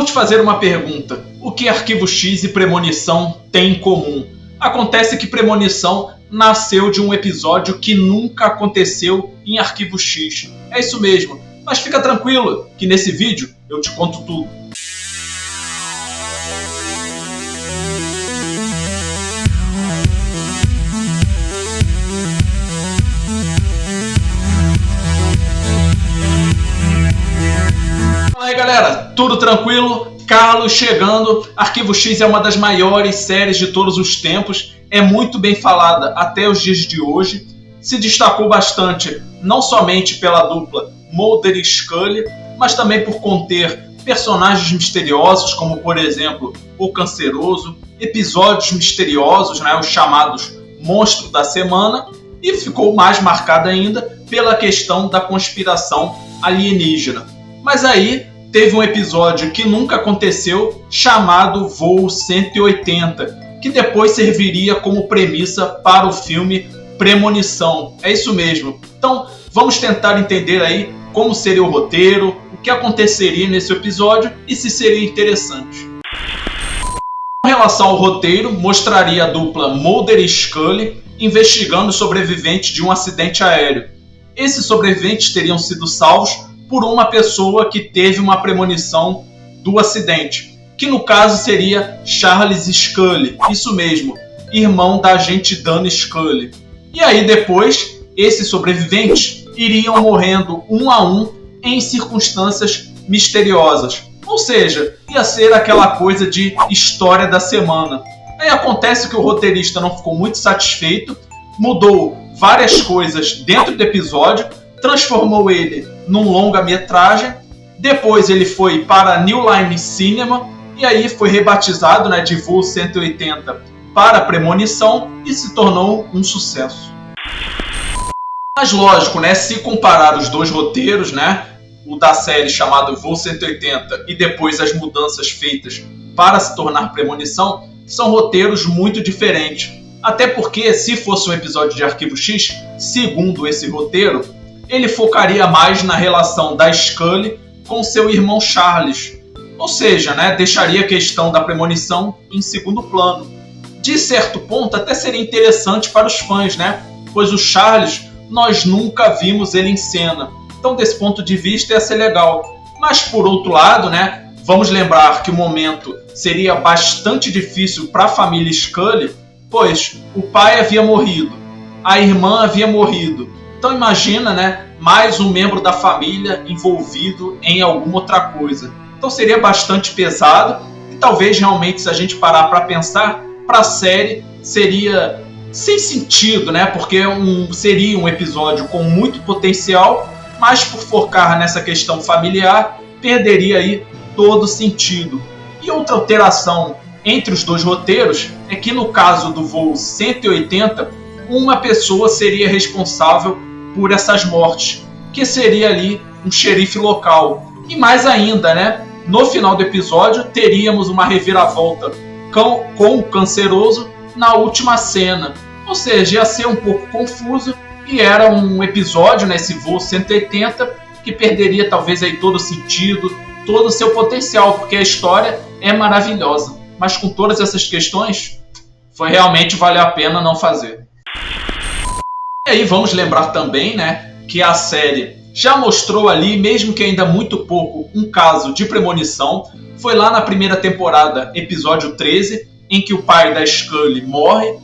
Vou te fazer uma pergunta. O que Arquivo X e Premonição têm em comum? Acontece que Premonição nasceu de um episódio que nunca aconteceu em Arquivo X. É isso mesmo. Mas fica tranquilo que nesse vídeo eu te conto tudo. Fala aí galera, tudo tranquilo? Carlos chegando. Arquivo X é uma das maiores séries de todos os tempos, é muito bem falada até os dias de hoje, se destacou bastante não somente pela dupla Mulder e Scully, mas também por conter personagens misteriosos, como por exemplo o Canceroso, episódios misteriosos, os chamados Monstro da Semana, e ficou mais marcada ainda pela questão da conspiração alienígena. Mas aí teve um episódio que nunca aconteceu, chamado Voo 180, que depois serviria como premissa para o filme Premonição. É isso mesmo. Então, vamos tentar entender aí como seria o roteiro, o que aconteceria nesse episódio e se seria interessante. Com relação ao roteiro, mostraria a dupla Mulder e Scully investigando sobreviventes de um acidente aéreo. Esses sobreviventes teriam sido salvos por uma pessoa que teve uma premonição do acidente, que no caso seria Charles Scully, isso mesmo, irmão da agente Dana Scully. E aí depois, esses sobreviventes iriam morrendo um a um em circunstâncias misteriosas. Ou seja, ia ser aquela coisa de história da semana. Aí acontece que o roteirista não ficou muito satisfeito, mudou várias coisas dentro do episódio, transformou ele num longa-metragem, depois ele foi para New Line Cinema e aí foi rebatizado de Voo 180 para Premonição e se tornou um sucesso. Mas lógico, se comparar os dois roteiros, o da série chamado Voo 180 e depois as mudanças feitas para se tornar Premonição, são roteiros muito diferentes. Até porque, se fosse um episódio de Arquivo X, segundo esse roteiro, ele focaria mais na relação da Scully com seu irmão Charles. Ou seja, deixaria a questão da premonição em segundo plano. De certo ponto, até seria interessante para os fãs, pois o Charles, nós nunca vimos ele em cena. Então, desse ponto de vista, ia ser legal. Mas, por outro lado, vamos lembrar que o momento seria bastante difícil para a família Scully, pois o pai havia morrido, a irmã havia morrido. Então imagina, mais um membro da família envolvido em alguma outra coisa. Então seria bastante pesado e talvez realmente, se a gente parar para pensar, para a série seria sem sentido, porque seria um episódio com muito potencial, mas por focar nessa questão familiar, perderia aí todo sentido. E outra alteração entre os dois roteiros é que no caso do Voo 180, uma pessoa seria responsável por essas mortes, que seria ali um xerife local. E mais ainda, no final do episódio teríamos uma reviravolta com o Canceroso na última cena. Ou seja, ia ser um pouco confuso e era um episódio, esse Voo 180, que perderia talvez aí todo o sentido, todo o seu potencial, porque a história é maravilhosa. Mas com todas essas questões, foi realmente valer a pena não fazer. E aí vamos lembrar também, que a série já mostrou ali, mesmo que ainda muito pouco, um caso de premonição. Foi lá na primeira temporada, episódio 13, em que o pai da Scully morre,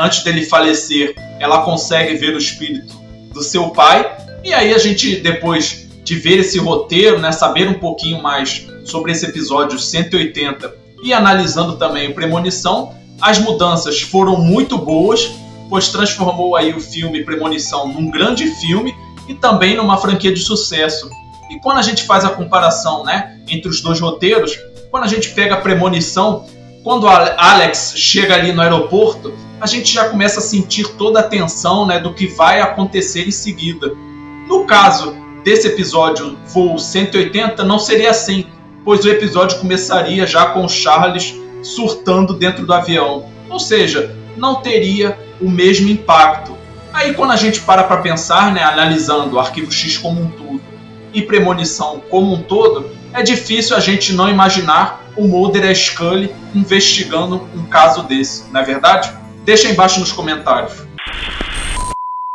antes dele falecer, ela consegue ver o espírito do seu pai. E aí a gente, depois de ver esse roteiro, saber um pouquinho mais sobre esse episódio 180 e analisando também o Premonição, as mudanças foram muito boas, pois transformou aí o filme Premonição num grande filme e também numa franquia de sucesso. E quando a gente faz a comparação entre os dois roteiros, quando a gente pega a Premonição, quando a Alex chega ali no aeroporto, a gente já começa a sentir toda a tensão do que vai acontecer em seguida. No caso desse episódio Voo 180, não seria assim, pois o episódio começaria já com o Charles surtando dentro do avião. Ou seja, não teria o mesmo impacto. Aí quando a gente para pensar, analisando o Arquivo X como um todo e Premonição como um todo, é difícil a gente não imaginar o Mulder e a Scully investigando um caso desse, não é verdade? Deixa aí embaixo nos comentários.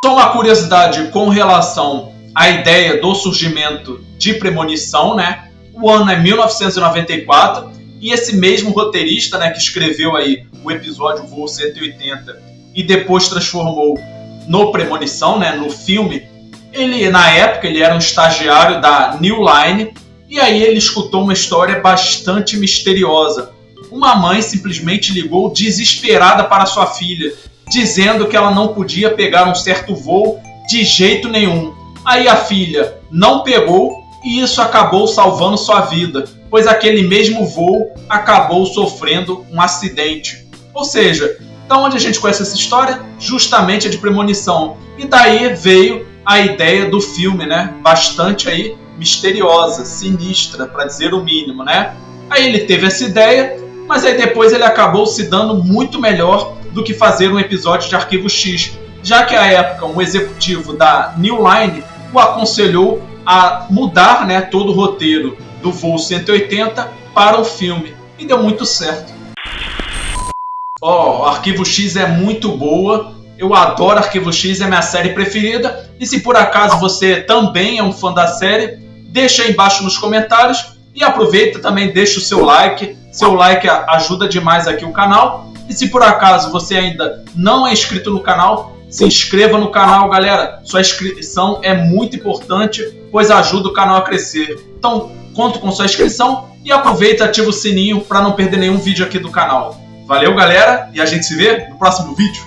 Só uma curiosidade com relação à ideia do surgimento de Premonição, né? O ano é 1994 e esse mesmo roteirista, né, que escreveu aí o episódio Voo 180 e depois transformou no Premonição, né, no filme, na época ele era um estagiário da New Line e aí ele escutou uma história bastante misteriosa. Uma mãe simplesmente ligou desesperada para sua filha, dizendo que ela não podia pegar um certo voo de jeito nenhum. Aí a filha não pegou e isso acabou salvando sua vida, pois aquele mesmo voo acabou sofrendo um acidente. Ou seja, da onde a gente conhece essa história? Justamente a de Premonição. E daí veio a ideia do filme, né? Bastante aí misteriosa, sinistra, para dizer o mínimo, né? Aí ele teve essa ideia, mas aí depois ele acabou se dando muito melhor do que fazer um episódio de Arquivo X, já que à época um executivo da New Line o aconselhou a mudar, né, todo o roteiro do Voo 180 para o filme, e deu muito certo. Arquivo X é muito boa, eu adoro Arquivo X, é minha série preferida, e se por acaso você também é um fã da série, deixa aí embaixo nos comentários, e aproveita também, deixa o seu like ajuda demais aqui o canal, e se por acaso você ainda não é inscrito no canal, se inscreva no canal, galera. Sua inscrição é muito importante, pois ajuda o canal a crescer. Então, conto com sua inscrição e aproveita e ativa o sininho para não perder nenhum vídeo aqui do canal. Valeu, galera, e a gente se vê no próximo vídeo.